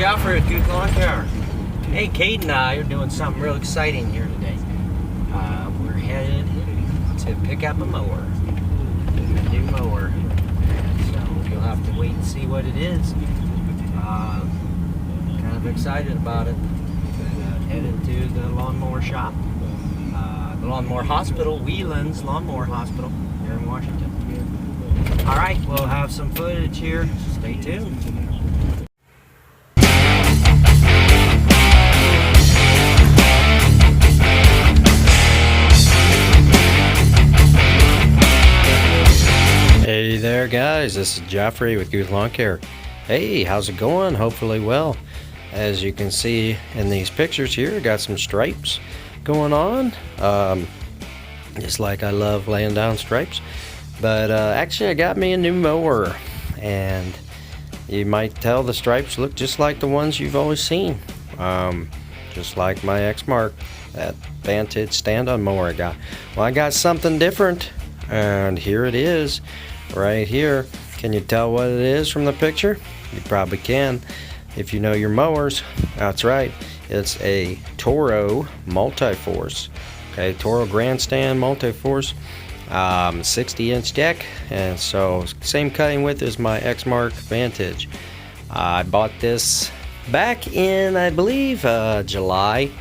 Joffrey with Good Lawn Care. Hey, Kate and I are doing something real exciting here today. We're headed to pick up a mower. A new mower. So you'll have to wait and see what it is. Kind of excited about it. Headed to the lawnmower shop. The lawnmower hospital, Wheelan's Lawnmower Hospital here in Washington. Alright, we'll have some footage here. Stay tuned. Hey there guys, this is Joffrey with Good Lawn Care. Hey, how's it going? Hopefully well. As you can see in these pictures here, I got some stripes going on. Just like I love laying down stripes. But actually I got me a new mower, and you might tell the stripes look just like the ones you've always seen. Just like my X-Mark, that Vantage stand-on mower I got. Well, I got something different, and here it is right here. Can you tell what it is from the picture? You probably can if you know your mowers. That's right, it's a Toro multiforce. Okay, Toro Grandstand multiforce, 60-inch deck, and so same cutting width as my X-Mark Vantage. I bought this back in, I believe, July.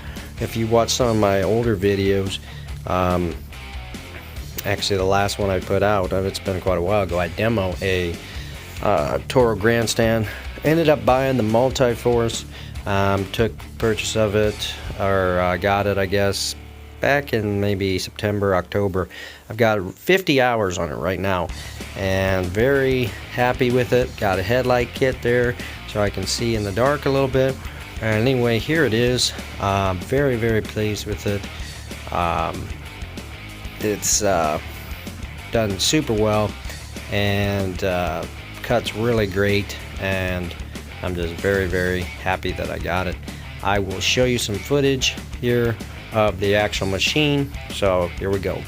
If you watch some of my older videos, actually the last one I put out, it's been quite a while ago, I demo a Toro Grandstand. Ended up buying the multiforce. Took purchase of it, or got it, I guess, back in maybe September, October. I've got 50 hours on it right now, and very happy with it. Got a headlight kit there, so I can see in the dark a little bit. And anyway, here it is. Very, very pleased with it. It's done super well, and cuts really great, and I'm just very, very happy that I got it. I will show you some footage here of the actual machine, so here we go.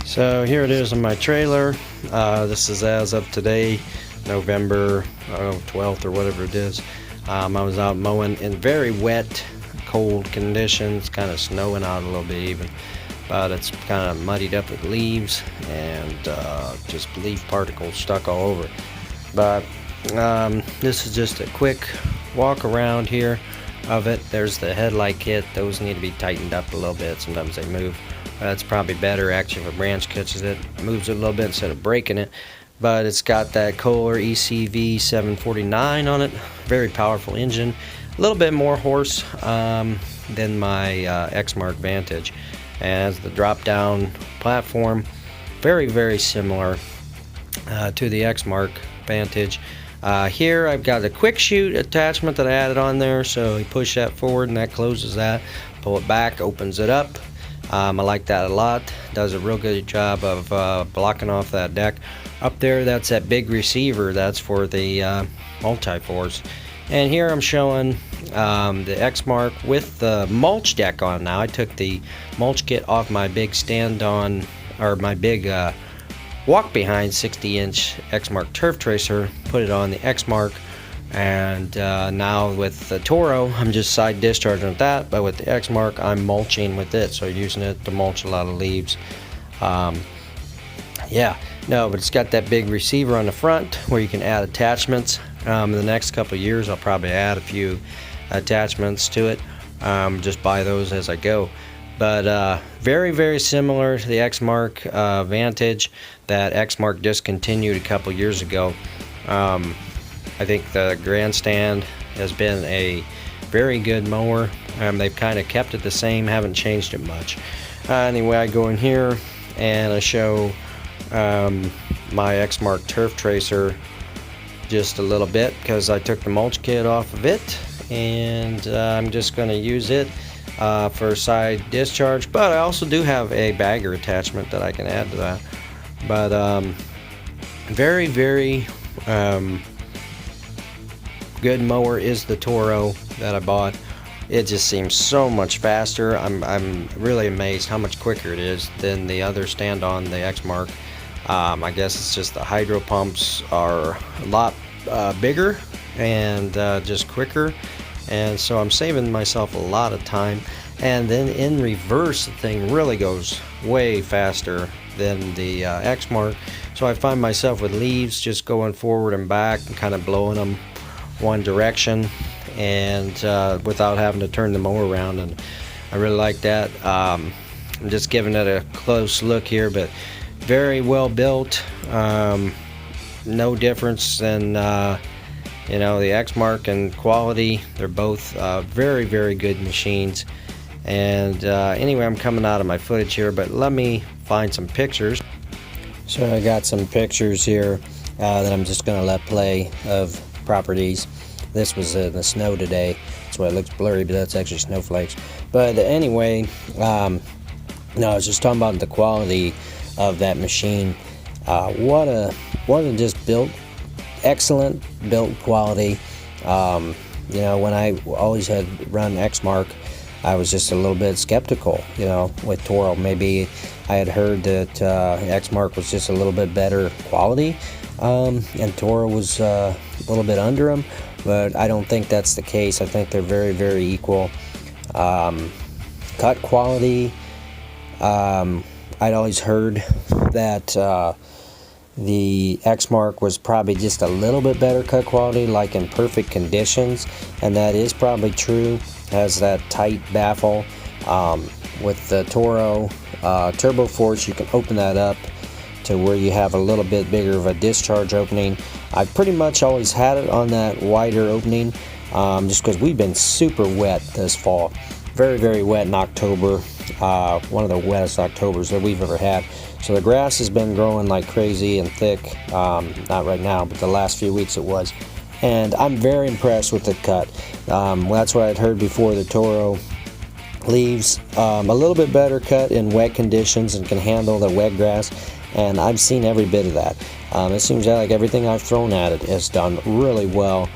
So here it is in my trailer. This is as of today, November 12th or whatever it is. I was out mowing in very wet, cold conditions, kind of snowing out a little bit even, but it's kind of muddied up with leaves and just leaf particles stuck all over. But this is just a quick walk around here of it. There's the headlight kit. Those need to be tightened up a little bit. Sometimes they move. That's probably better actually if a branch catches it, moves it a little bit instead of breaking it. But it's got that Kohler ECV 749 on it. Very powerful engine. A little bit more horse than my X-Mark Vantage. And the drop down platform, very, very similar to the X-Mark Vantage. Here I've got a quick shoot attachment that I added on there, so you push that forward and that closes that. Pull it back, opens it up. I like that a lot. Does a real good job of blocking off that deck. Up there, that's that big receiver. That's for the multiforce. And here I'm showing the X-Mark with the mulch deck on now. I took the mulch kit off my big stand-on, or my big walk-behind 60-inch X-Mark turf tracer, put it on the X-Mark, and now with the Toro, I'm just side discharging with that, but with the X-Mark, I'm mulching with it, so using it to mulch a lot of leaves. Yeah, no, but it's got that big receiver on the front where you can add attachments. In the next couple of years, I'll probably add a few attachments to it. Just buy those as I go. But very, very similar to the X-Mark Vantage that X-Mark discontinued a couple years ago. I think the Grandstand has been a very good mower. They've kind of kept it the same, haven't changed it much. Anyway, I go in here and I show my X-Mark turf tracer just a little bit, because I took the mulch kit off of it, and I'm just going to use it for side discharge, but I also do have a bagger attachment that I can add to that. But very, very good mower is the Toro that I bought. It just seems so much faster. I'm really amazed how much quicker it is than the other stand-on, the X-Mark. I guess it's just the hydro pumps are a lot bigger and just quicker, and so I'm saving myself a lot of time. And then in reverse, the thing really goes way faster than the Exmark, so I find myself with leaves just going forward and back and kind of blowing them one direction, and without having to turn the mower around, and I really like that. I'm just giving it a close look here, but very well built. No difference than you know, the Exmark and quality. They're both very, very good machines. And anyway, I'm coming out of my footage here, but let me find some pictures. So I got some pictures here that I'm just going to let play of properties. This was in the snow today. That's why it looks blurry, but that's actually snowflakes. But anyway, no, I was just talking about the quality of that machine. What a just built, excellent built quality. You know, when I always had run Exmark, I was just a little bit skeptical, you know, with Toro. Maybe I had heard that Exmark was just a little bit better quality, and Toro was a little bit under them, but I don't think that's the case. I think they're very, very equal. Cut quality, I'd always heard that the Exmark was probably just a little bit better cut quality, like in perfect conditions, and that is probably true. Has that tight baffle. With the Toro Turbo Force, you can open that up to where you have a little bit bigger of a discharge opening. I've pretty much always had it on that wider opening, just because we've been super wet this fall. Very, very wet in October. One of the wettest Octobers that we've ever had. So the grass has been growing like crazy and thick. Not right now, but the last few weeks it was. And I'm very impressed with the cut. That's what I'd heard before. The Toro leaves a little bit better cut in wet conditions and can handle the wet grass, and I've seen every bit of that. It seems like everything I've thrown at it has done really well.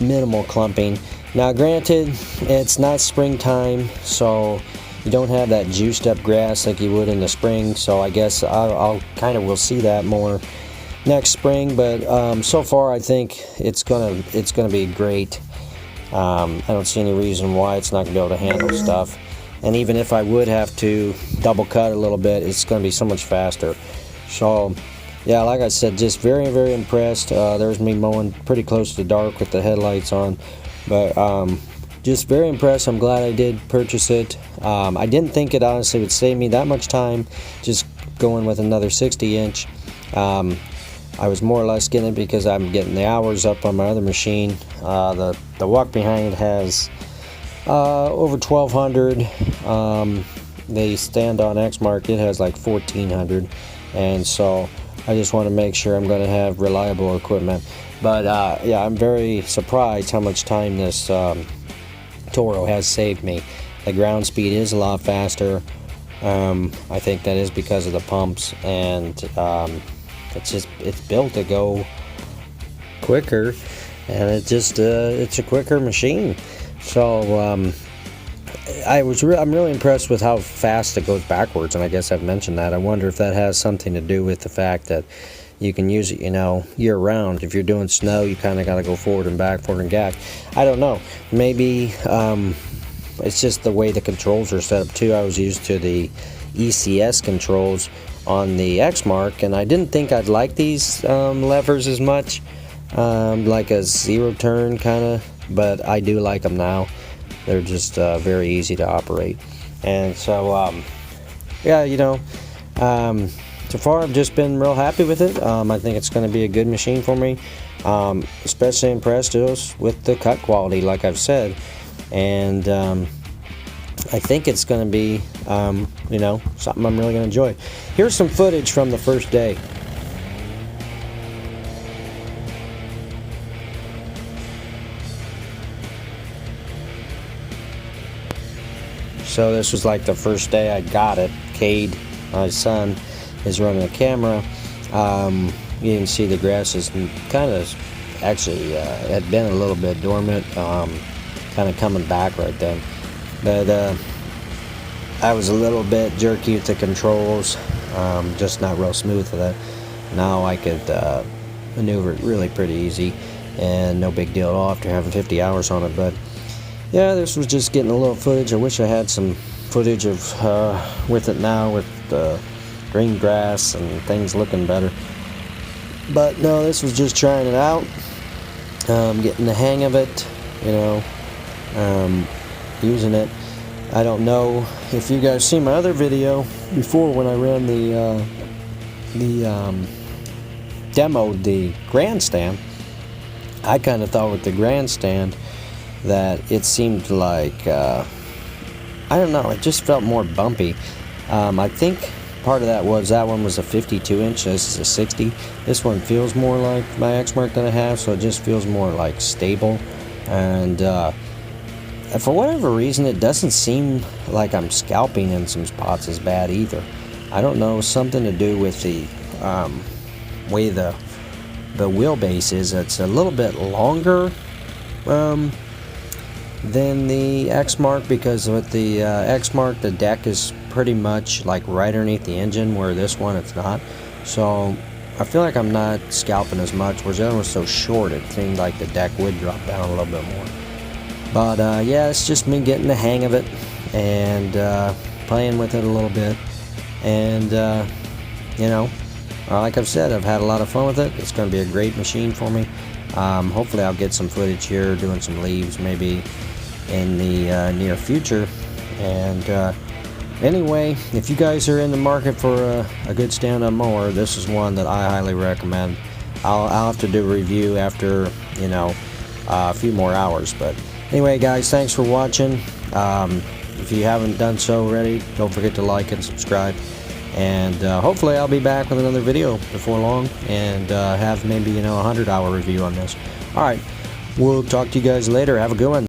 Minimal clumping. Now granted, it's not springtime, so you don't have that juiced up grass like you would in the spring, so I guess I'll kind of will see that more next spring, but so far I think it's gonna be great. I don't see any reason why it's not gonna be able to handle stuff, and even if I would have to double cut a little bit, it's gonna be so much faster. So yeah, like I said, just very, very impressed. There's me mowing pretty close to dark with the headlights on, but just very impressed. I'm glad I did purchase it. I didn't think it honestly would save me that much time just going with another 60-inch. I was more or less getting it because I'm getting the hours up on my other machine. The walk behind has over 1,200. The stand-on Exmark, it has like 1,400, and so I just want to make sure I'm going to have reliable equipment. But yeah, I'm very surprised how much time this Toro has saved me. The ground speed is a lot faster. I think that is because of the pumps, and it's built to go quicker, and it's a quicker machine. So I'm really impressed with how fast it goes backwards, and I guess I've mentioned that. I wonder if that has something to do with the fact that you can use it, you know, year round. If you're doing snow, you kind of got to go forward and back. I don't know. Maybe it's just the way the controls are set up too. I was used to the ECS controls on the Exmark, and I didn't think I'd like these levers as much, like a zero turn kind of, but I do like them now. They're just very easy to operate, and so yeah, you know, so far I've just been real happy with it. I think it's going to be a good machine for me. Especially impressed with the cut quality, like I've said, and I think it's going to be you know, something I'm really going to enjoy. Here's some footage from the first day. So this was like the first day I got it. Cade, my son, is running the camera. You can see the grass is kind of actually had been a little bit dormant, kind of coming back right then. But I was a little bit jerky with the controls, just not real smooth with it. Now I could maneuver it really pretty easy. and no big deal at all after having 50 hours on it. But yeah, this was just getting a little footage. I wish I had some footage of with it now, with the green grass and things looking better. But no, this was just trying it out, getting the hang of it, you know, using it. I don't know if you guys seen my other video before when I ran the demoed the Grandstand. I kind of thought with the Grandstand that it seemed like, I don't know, it just felt more bumpy. I think part of that one was a 52 inch, this is a 60. This one feels more like my Exmark that I have, so it just feels more like stable. And for whatever reason, it doesn't seem like I'm scalping in some spots as bad either. I don't know, something to do with the way the wheelbase is. It's a little bit longer than the Exmark, because with the Exmark, the deck is pretty much like right underneath the engine, where this one it's not. So I feel like I'm not scalping as much, whereas the other one was so short it seemed like the deck would drop down a little bit more. But yeah, it's just me getting the hang of it and playing with it a little bit. And you know, like I've said, I've had a lot of fun with it. It's going to be a great machine for me. Hopefully I'll get some footage here doing some leaves maybe in the near future. And anyway, if you guys are in the market for a good stand-up mower, this is one that I highly recommend. I'll have to do a review after, you know, a few more hours. But anyway, guys, thanks for watching. If you haven't done so already, don't forget to like and subscribe. And hopefully I'll be back with another video before long, and have maybe, you know, a 100-hour review on this. Alright, we'll talk to you guys later. Have a good one.